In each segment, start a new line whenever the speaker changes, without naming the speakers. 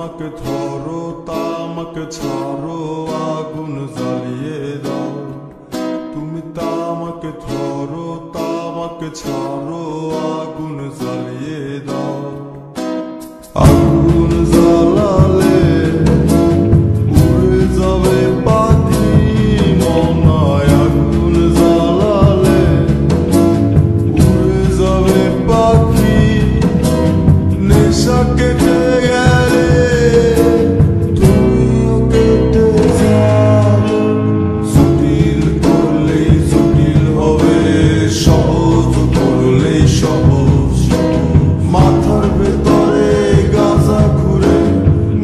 তামাক ধরো তামাক ছাড়ো আগুন জ্বালিয়ে দাও। তুমি তামাক ধরো তামাক ছাড়ো আগুন জ্বালিয়ে দাও। আগুন জ্বালালে উড়ে যাবে পাখি মনায়। আগুন জ্বালালে উড়ে যাবে পাখি। নেশা কেটে গেলে তুমিও কেটে যাবে। জটিল করলেই জটিল হবে, সহজ করলেই সহজ। মাথার ভেতরে গাঁজা ঘুরে,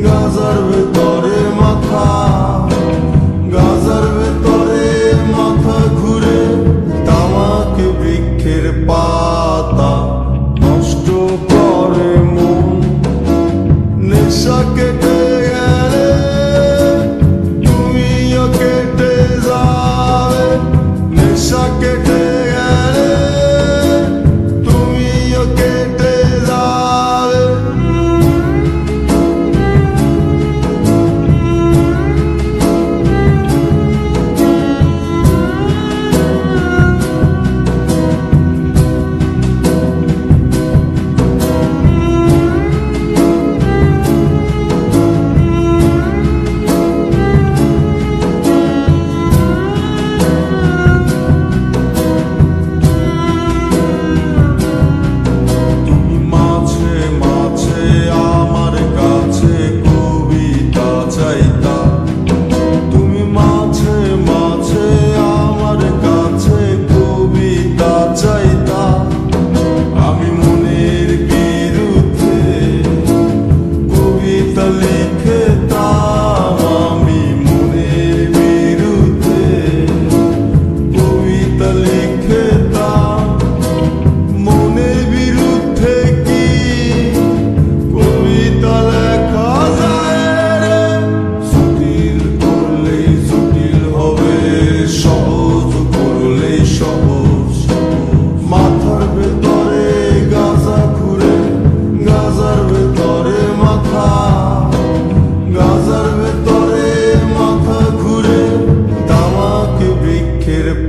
গাঁজার ভেতরে মাথা, গাঁজার ভেতরে মাথা ঘুরে। তামাক বৃক্ষের পাতা নষ্ট করে মন। নেশা কেটে গেলে তুমিও কেটে যাবে। নেশা কেটে গেলে তুমিও কেটে যাবে।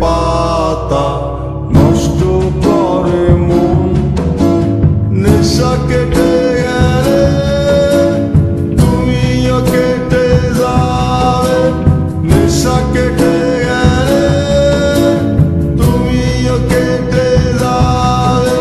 পাতা নষ্ট করে মন। নেশা কেটে গেলে তুমিও কেটে যাবে। নেশা কেটে গেলে তুমিও কেটে যাবে।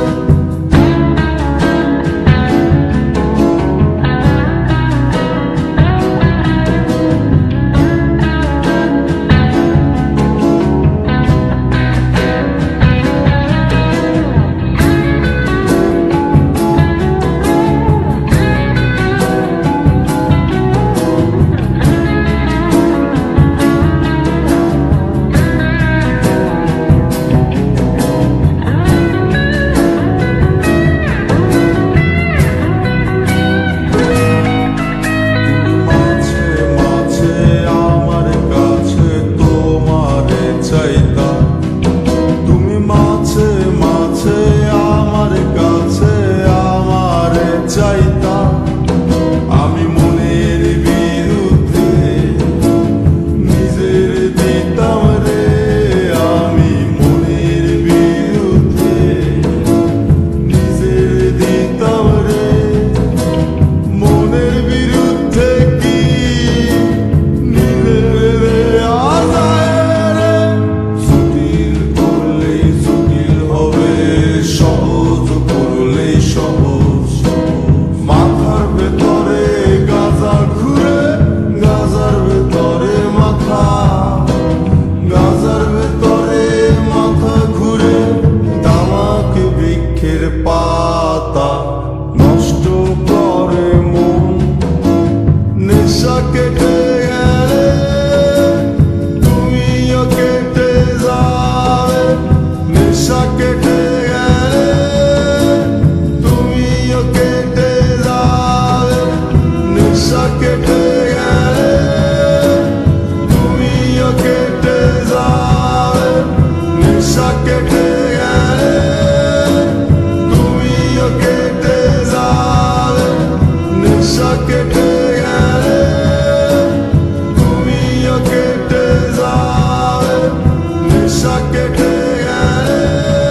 আমি মনের বিরুদ্ধে নিজের দিতাম রে। আমি মনের বিরুদ্ধে নিজের দিতাম রে। মনের বিরুদ্ধে কি নিজের দেয়া যায় রে। জটিল করলেই জটিল হবে, সহজ করলেই সহজ। মাথার ভেতরে গাঁজা ঘুরে, গাঁজার ভেতরে মাথা, গাঁজার ভেতরে মাথা ঘুরে। তামাক বৃক্ষের পাতা নষ্ট করে মন। নেশা কেটে গেলে তুমিও কেটে যাবে। নেশা কেটে গেলে তুমিও কেটে যাবে। নেশা কেটে গেলে তুমিও কেটে যাবে। নেশা কেটে গেলে তুমিও কেটে যাবে। নেশা কেটে নেশা কেটে গেলে